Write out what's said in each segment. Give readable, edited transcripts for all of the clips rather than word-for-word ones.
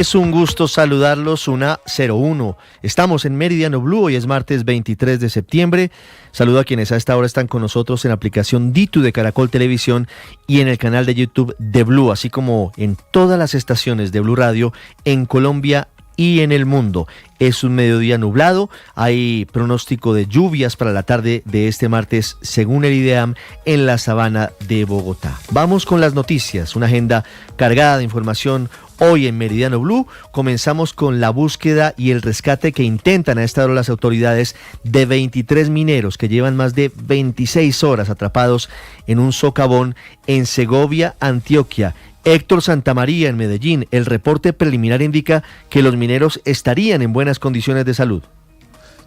Es un gusto saludarlos, una 01. Estamos en Meridiano Blue, hoy es martes 23 de septiembre. Saludo a quienes a esta hora están con nosotros en la aplicación Ditu de Caracol Televisión y en el canal de YouTube de Blue, así como en todas las estaciones de Blue Radio en Colombia y en el mundo. Es un mediodía nublado, hay pronóstico de lluvias para la tarde de este martes según el IDEAM en la sabana de Bogotá. Vamos con las noticias, una agenda cargada de información. Hoy en Meridiano Blue comenzamos con la búsqueda y el rescate que intentan a esta hora las autoridades de 23 mineros que llevan más de 26 horas atrapados en un socavón en Segovia, Antioquia. Héctor Santamaría en Medellín, el reporte preliminar indica que los mineros estarían en buenas condiciones de salud.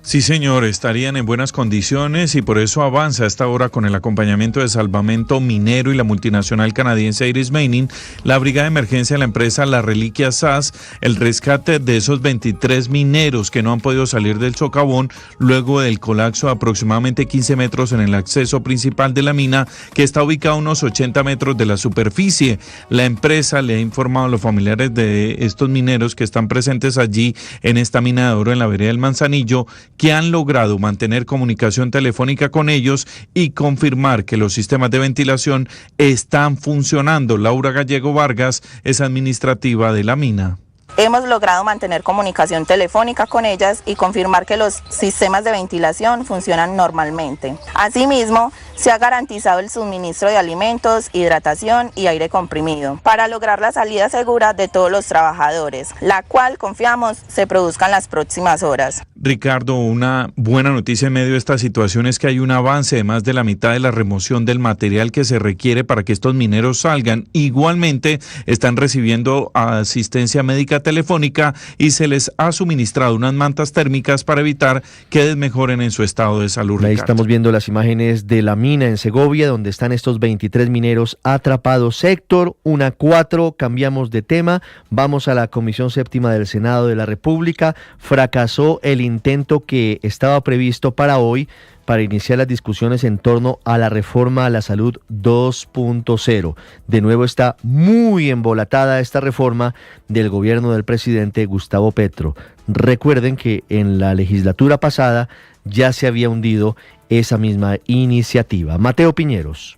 Sí, señor, estarían en buenas condiciones y por eso avanza a esta hora con el acompañamiento de Salvamento Minero y la multinacional canadiense Iris Mining, la brigada de emergencia de la empresa La Reliquia SAS, el rescate de esos 23 mineros que no han podido salir del socavón luego del colapso de aproximadamente 15 metros en el acceso principal de la mina, que está ubicado a unos 80 metros de la superficie. La empresa le ha informado a los familiares de estos mineros que están presentes allí en esta mina de oro en la vereda del Manzanillo, que han logrado mantener comunicación telefónica con ellos y confirmar que los sistemas de ventilación están funcionando. Laura Gallego Vargas es administrativa de la mina. Hemos logrado mantener comunicación telefónica con ellas y confirmar que los sistemas de ventilación funcionan normalmente. Asimismo, se ha garantizado el suministro de alimentos, hidratación y aire comprimido para lograr la salida segura de todos los trabajadores, la cual confiamos se produzca en las próximas horas. Ricardo, una buena noticia en medio de esta situación es que hay un avance de más de la mitad de la remoción del material que se requiere para que estos mineros salgan. Igualmente están recibiendo asistencia médica telefónica y se les ha suministrado unas mantas térmicas para evitar que desmejoren en su estado de salud. Ahí Ricardo. estamos viendo las imágenes de la mina en Segovia, donde están estos 23 mineros atrapados. Héctor, 1-4, cambiamos de tema, vamos a la Comisión Séptima del Senado de la República. Fracasó el intento que estaba previsto para hoy para iniciar las discusiones en torno a la reforma a la salud 2.0. De nuevo está muy embolatada esta reforma del gobierno del presidente Gustavo Petro. Recuerden que en la legislatura pasada ya se había hundido esa misma iniciativa. Mateo Piñeros.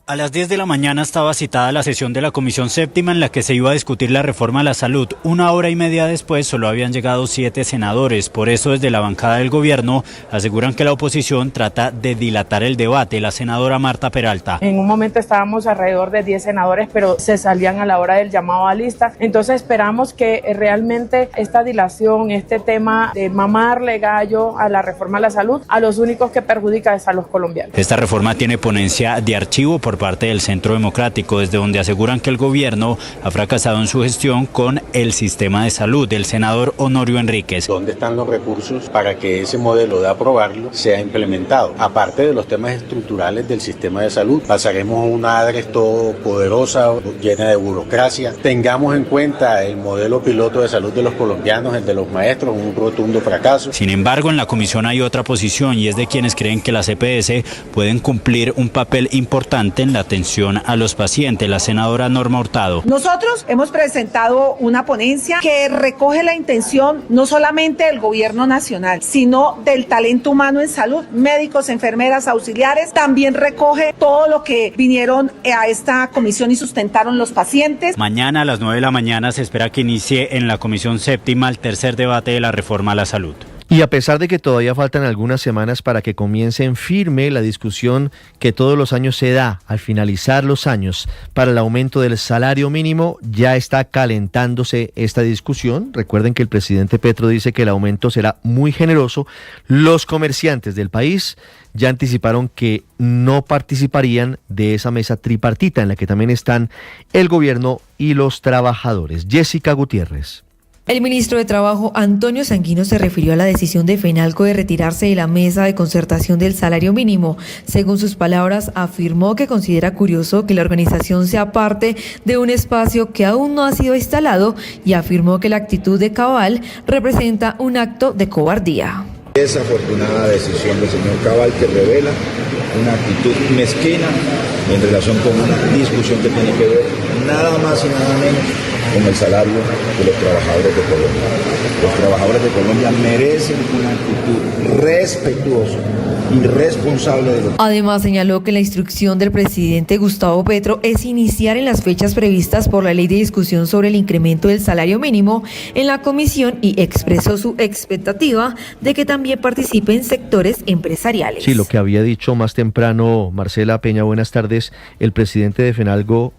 A las 10 de la mañana estaba citada la sesión de la Comisión Séptima en la que se iba a discutir la reforma a la salud. 1 hora y media después solo habían llegado 7 senadores. Por eso desde la bancada del gobierno aseguran que la oposición trata de dilatar el debate. La senadora Marta Peralta. En un momento estábamos alrededor de 10 senadores, pero se salían a la hora del llamado a lista. Entonces esperamos que realmente esta dilación, este tema de mamarle gallo a la reforma a la salud, a los únicos que perjudica es a los colombianos. Esta reforma tiene ponencia de archivo por parte del Centro Democrático, desde donde aseguran que el gobierno ha fracasado en su gestión con el sistema de salud. Del senador Honorio Enríquez. ¿Dónde están los recursos para que ese modelo de aprobarlo sea implementado? Aparte de los temas estructurales del sistema de salud, pasaremos a una ADRES todopoderosa, llena de burocracia. Tengamos en cuenta el modelo piloto de salud de los colombianos, el de los maestros, un rotundo fracaso. Sin embargo, en la comisión hay otra posición y es de quienes creen que las EPS pueden cumplir un papel importante en la atención a los pacientes. La senadora Norma Hurtado. Nosotros hemos presentado una ponencia que recoge la intención no solamente del gobierno nacional, sino del talento humano en salud, médicos, enfermeras, auxiliares. También recoge todo lo que vinieron a esta comisión y sustentaron los pacientes. Mañana a las 9 de la mañana se espera que inicie en la Comisión Séptima el tercer debate de la reforma a la salud. Y a pesar de que todavía faltan algunas semanas para que comience en firme la discusión que todos los años se da al finalizar los años para el aumento del salario mínimo, ya está calentándose esta discusión. Recuerden que el presidente Petro dice que el aumento será muy generoso. Los comerciantes del país ya anticiparon que no participarían de esa mesa tripartita en la que también están el gobierno y los trabajadores. Jessica Gutiérrez. El ministro de Trabajo, Antonio Sanguino, se refirió a la decisión de FENALCO de retirarse de la mesa de concertación del salario mínimo. Según sus palabras, afirmó que considera curioso que la organización sea parte de un espacio que aún no ha sido instalado y afirmó que la actitud de Cabal representa un acto de cobardía. Desafortunada decisión del señor Cabal que revela una actitud mezquina en relación con una discusión que tiene que ver nada más y nada menos con el salario de los trabajadores de Colombia. Los trabajadores de Colombia merecen una actitud respetuosa y responsable de los... Además, señaló que la instrucción del presidente Gustavo Petro es iniciar en las fechas previstas por la ley de discusión sobre el incremento del salario mínimo en la comisión y expresó su expectativa de que también participen sectores empresariales. Sí, lo que había dicho más temprano Marcela Peña, buenas tardes, el presidente de FENALCO,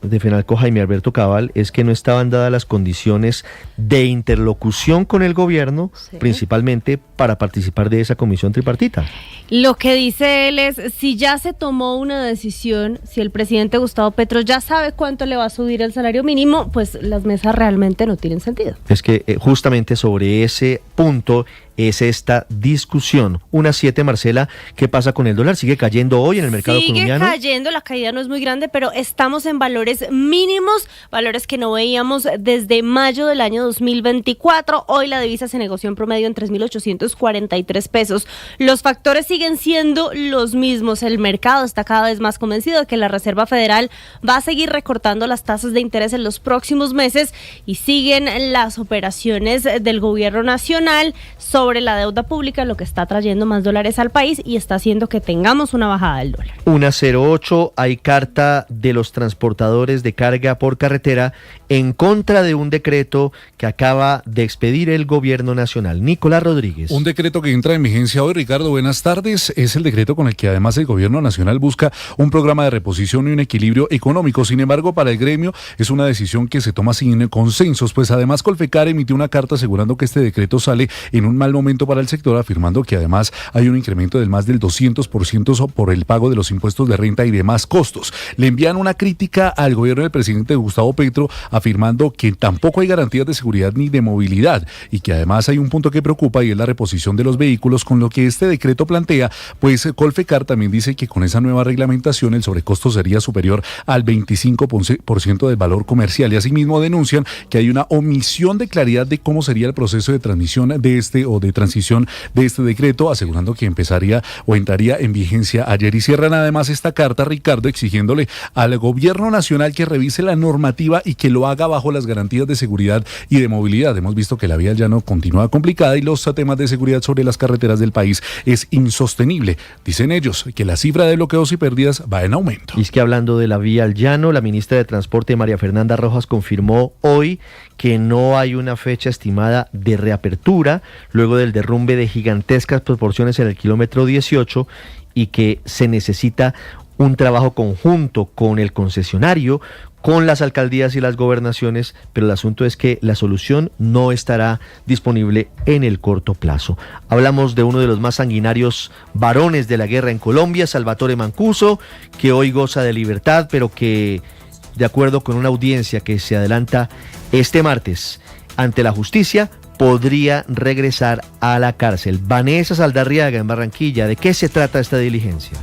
Jaime Alberto Cabal, es que no estaban dadas las condiciones de interlocución con el gobierno, sí, principalmente para participar de esa comisión tripartita. Lo que dice él es, si ya se tomó una decisión, si el presidente Gustavo Petro ya sabe cuánto le va a subir el salario mínimo, pues las mesas realmente no tienen sentido. Es que justamente sobre ese punto es esta discusión. 1:07, Marcela, ¿qué pasa con el dólar? ¿Sigue cayendo hoy en el mercado colombiano? Sigue cayendo, la caída no es muy grande, pero estamos en valores mínimos, valores que no veíamos desde mayo del año 2024. Hoy la divisa se negoció en promedio en 3.843 pesos. Los factores siguen siendo los mismos. El mercado está cada vez más convencido de que la Reserva Federal va a seguir recortando las tasas de interés en los próximos meses y siguen las operaciones del gobierno nacional sobre la deuda pública, lo que está trayendo más dólares al país y está haciendo que tengamos una bajada del dólar. 1:08, hay carta de los transportadores de carga por carretera en contra de un decreto que acaba de expedir el gobierno nacional. Nicolás Rodríguez. Un decreto que entra en vigencia hoy, Ricardo, buenas tardes. Es el decreto con el que además el gobierno nacional busca un programa de reposición y un equilibrio económico. Sin embargo, para el gremio es una decisión que se toma sin consensos, pues además Colfecar emitió una carta asegurando que este decreto sale en un mal momento para el sector, afirmando que además hay un incremento del más del 200% por el pago de los impuestos de renta y demás costos. Le envían una crítica al gobierno del presidente Gustavo Petro, afirmando que tampoco hay garantías de seguridad ni de movilidad y que además hay un punto que preocupa y es la reposición de los vehículos, con lo que este decreto plantea, pues Colfecar también dice que con esa nueva reglamentación el sobrecosto sería superior al 25% del valor comercial y asimismo denuncian que hay una omisión de claridad de cómo sería el proceso de transmisión de este o de transición de este decreto, asegurando que empezaría o entraría en vigencia ayer. Y cierran además esta carta, Ricardo, exigiéndole al gobierno nacional que revise la normativa y que lo haga bajo las garantías de seguridad y de movilidad. Hemos visto que la vía ya no continúa complicada y los temas de seguridad sobre las carreteras del país es insostenible. Dicen ellos que la cifra de bloqueos y pérdidas va en aumento. Y es que hablando de la vía al llano, la ministra de Transporte, María Fernanda Rojas, confirmó hoy que no hay una fecha estimada de reapertura luego del derrumbe de gigantescas proporciones en el kilómetro 18 y que se necesita un trabajo conjunto con el concesionario, con las alcaldías y las gobernaciones, pero el asunto es que la solución no estará disponible en el corto plazo. Hablamos de uno de los más sanguinarios varones de la guerra en Colombia, Salvatore Mancuso, que hoy goza de libertad, pero que, de acuerdo con una audiencia que se adelanta este martes ante la justicia, podría regresar a la cárcel. Vanessa Saldarriaga en Barranquilla, ¿de qué se trata esta diligencia?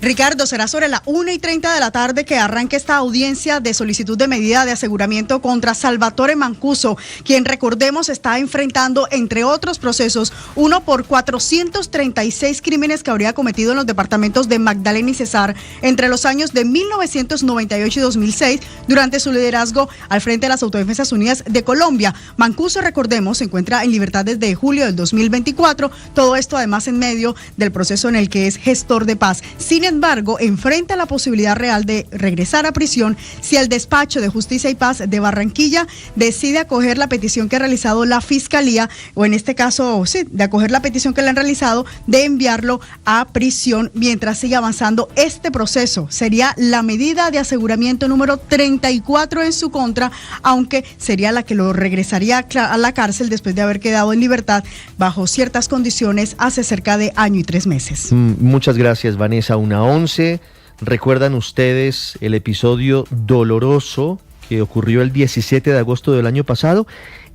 Ricardo, será sobre la 1:30 de la tarde que arranque esta audiencia de solicitud de medida de aseguramiento contra Salvatore Mancuso, quien, recordemos, está enfrentando, entre otros procesos, uno por 436 crímenes que habría cometido en los departamentos de Magdalena y Cesar entre los años de 1998 y 2006, durante su liderazgo al frente de las Autodefensas Unidas de Colombia. Mancuso, recordemos, se encuentra en libertad desde julio del 2024, todo esto además en medio del proceso en el que es gestor de paz. Sin embargo, enfrenta la posibilidad real de regresar a prisión si el Despacho de Justicia y Paz de Barranquilla decide acoger la petición que ha realizado la Fiscalía, o en este caso, sí, de acoger la petición que le han realizado de enviarlo a prisión mientras sigue avanzando este proceso. Sería la medida de aseguramiento número 34 en su contra, aunque sería la que lo regresaría a la cárcel después de haber quedado en libertad bajo ciertas condiciones hace cerca de año y 3 meses. Muchas gracias, Vanessa. 1:11. ¿Recuerdan ustedes el episodio doloroso que ocurrió el 17 de agosto del año pasado?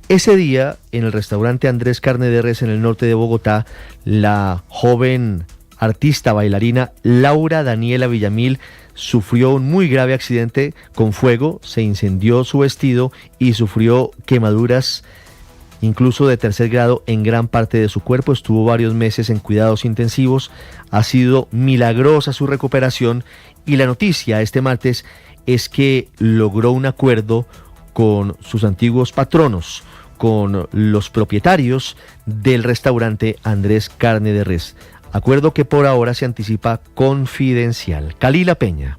Ese día, en el restaurante Andrés Carne de Res en el norte de Bogotá, la joven artista bailarina Laura Daniela Villamil sufrió un muy grave accidente con fuego, se incendió su vestido y sufrió quemaduras incluso de 3er grado en gran parte de su cuerpo. Estuvo varios meses en cuidados intensivos, ha sido milagrosa su recuperación y la noticia este martes es que logró un acuerdo con sus antiguos patronos, con los propietarios del restaurante Andrés Carne de Res. Acuerdo que por ahora se anticipa confidencial. Kalila Peña.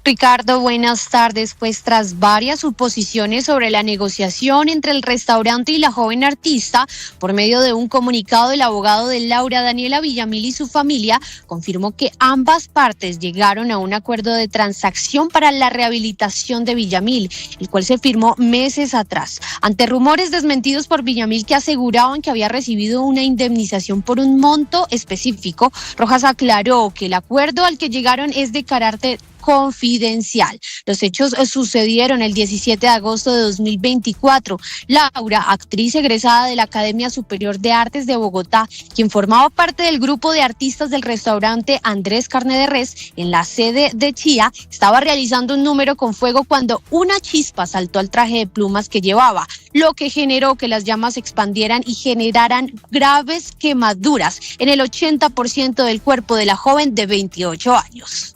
Ricardo, buenas tardes. Pues tras varias suposiciones sobre la negociación entre el restaurante y la joven artista, por medio de un comunicado, el abogado de Laura, Daniela Villamil, y su familia confirmó que ambas partes llegaron a un acuerdo de transacción para la rehabilitación de Villamil, el cual se firmó meses atrás. Ante rumores desmentidos por Villamil que aseguraban que había recibido una indemnización por un monto específico, Rojas aclaró que el acuerdo al que llegaron es de carácter confidencial. Los hechos sucedieron el 17 de agosto de 2024. Laura, actriz egresada de la Academia Superior de Artes de Bogotá, quien formaba parte del grupo de artistas del restaurante Andrés Carne de Res en la sede de Chía, estaba realizando un número con fuego cuando una chispa saltó al traje de plumas que llevaba, lo que generó que las llamas se expandieran y generaran graves quemaduras en el 80% del cuerpo de la joven de 28 años.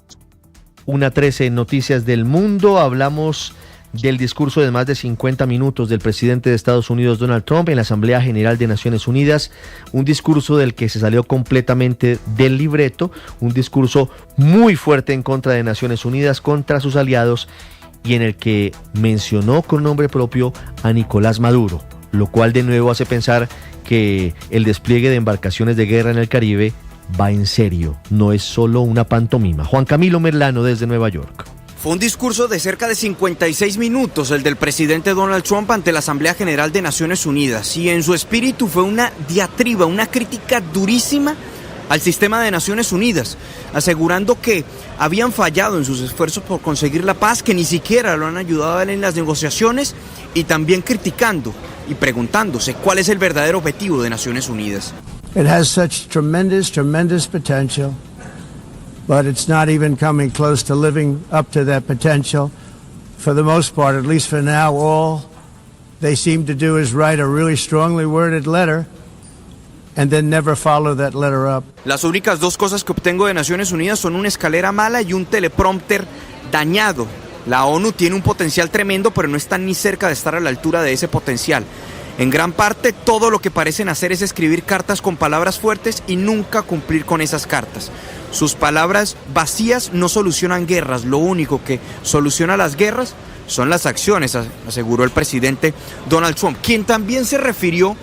1:13 en Noticias del Mundo. Hablamos del discurso de más de 50 minutos del presidente de Estados Unidos, Donald Trump, en la Asamblea General de Naciones Unidas. Un discurso del que se salió completamente del libreto, un discurso muy fuerte en contra de Naciones Unidas, contra sus aliados, y en el que mencionó con nombre propio a Nicolás Maduro, lo cual de nuevo hace pensar que el despliegue de embarcaciones de guerra en el Caribe va en serio, no es solo una pantomima. Juan Camilo Merlano desde Nueva York. Fue un discurso de cerca de 56 minutos el del presidente Donald Trump ante la Asamblea General de Naciones Unidas, y en su espíritu fue una diatriba, una crítica durísima al sistema de Naciones Unidas, asegurando que habían fallado en sus esfuerzos por conseguir la paz, que ni siquiera lo han ayudado a él en las negociaciones, y también criticando y preguntándose cuál es el verdadero objetivo de Naciones Unidas. It has such tremendous potential, but it's not even coming close to living up to that potential. For the most part, at least for now, all they seem to do is write a really strongly worded letter and then never follow that letter up. Las únicas dos cosas que obtengo de Naciones Unidas son una escalera mala y un teleprompter dañado. La ONU tiene un potencial tremendo, pero no están ni cerca de estar a la altura de ese potencial. En gran parte, todo lo que parecen hacer es escribir cartas con palabras fuertes y nunca cumplir con esas cartas. Sus palabras vacías no solucionan guerras, lo único que soluciona las guerras son las acciones, aseguró el presidente Donald Trump, quien también se refirió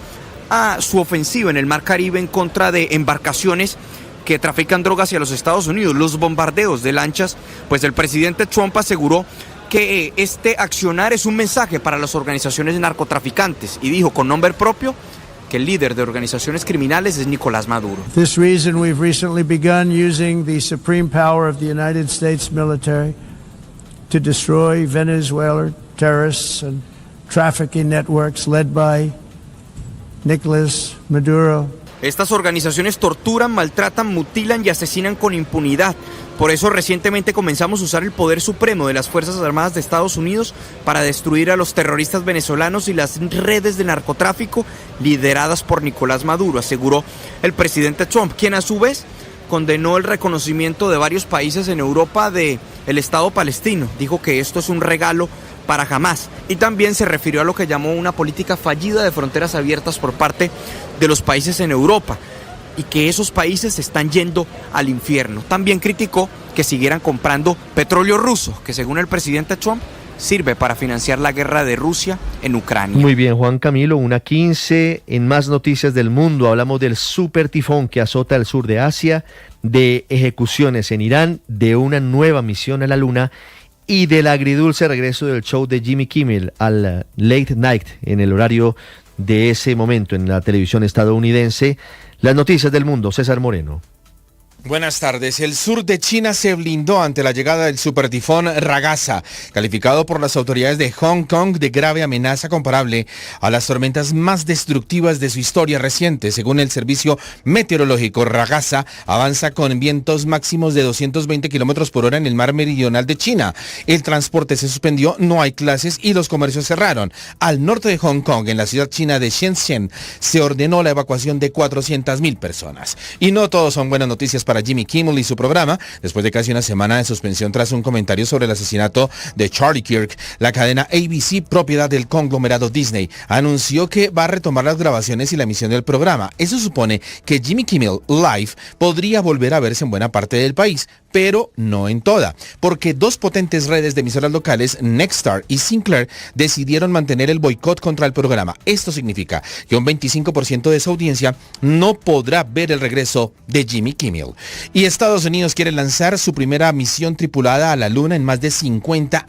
a su ofensiva en el Mar Caribe en contra de embarcaciones que trafican drogas hacia los Estados Unidos, los bombardeos de lanchas. Pues el presidente Trump aseguró que este accionar es un mensaje para las organizaciones narcotraficantes y dijo con nombre propio que el líder de organizaciones criminales es Nicolás Maduro. For this reason, we've recently begun using the supreme power of the United States military to destroy Venezuelan terrorists and trafficking networks led by Nicolás Maduro. Estas organizaciones torturan, maltratan, mutilan y asesinan con impunidad. Por eso recientemente comenzamos a usar el poder supremo de las Fuerzas Armadas de Estados Unidos para destruir a los terroristas venezolanos y las redes de narcotráfico lideradas por Nicolás Maduro, aseguró el presidente Trump, quien a su vez condenó el reconocimiento de varios países en Europa del Estado palestino. Dijo que esto es un regalo para Hamás, y también se refirió a lo que llamó una política fallida de fronteras abiertas por parte de los países en Europa, y que esos países se están yendo al infierno. También criticó que siguieran comprando petróleo ruso, que según el presidente Trump sirve para financiar la guerra de Rusia en Ucrania. Muy bien, Juan Camilo, 1:15. En más noticias del mundo hablamos del super tifón que azota el sur de Asia, de ejecuciones en Irán, de una nueva misión a la Luna y del agridulce regreso del show de Jimmy Kimmel al Late Night en el horario de ese momento en la televisión estadounidense. Las noticias del mundo, César Moreno. Buenas tardes. El sur de China se blindó ante la llegada del supertifón Ragasa, calificado por las autoridades de Hong Kong de grave amenaza comparable a las tormentas más destructivas de su historia reciente. Según el servicio meteorológico, Ragasa avanza con vientos máximos de 220 kilómetros por hora en el mar meridional de China. El transporte se suspendió, no hay clases y los comercios cerraron. Al norte de Hong Kong, en la ciudad china de Shenzhen, se ordenó la evacuación de 400,000 personas. Y no todos son buenas noticias para Jimmy Kimmel y su programa, después de casi una semana de suspensión tras un comentario sobre el asesinato de Charlie Kirk. La cadena ABC, propiedad del conglomerado Disney, anunció que va a retomar las grabaciones y la emisión del programa. Eso supone que Jimmy Kimmel Live podría volver a verse en buena parte del país, pero no en toda, porque dos potentes redes de emisoras locales, Nexstar y Sinclair, decidieron mantener el boicot contra el programa. Esto significa que un 25% de su audiencia no podrá ver el regreso de Jimmy Kimmel. Y Estados Unidos quiere lanzar su primera misión tripulada a la Luna en más de 50 años.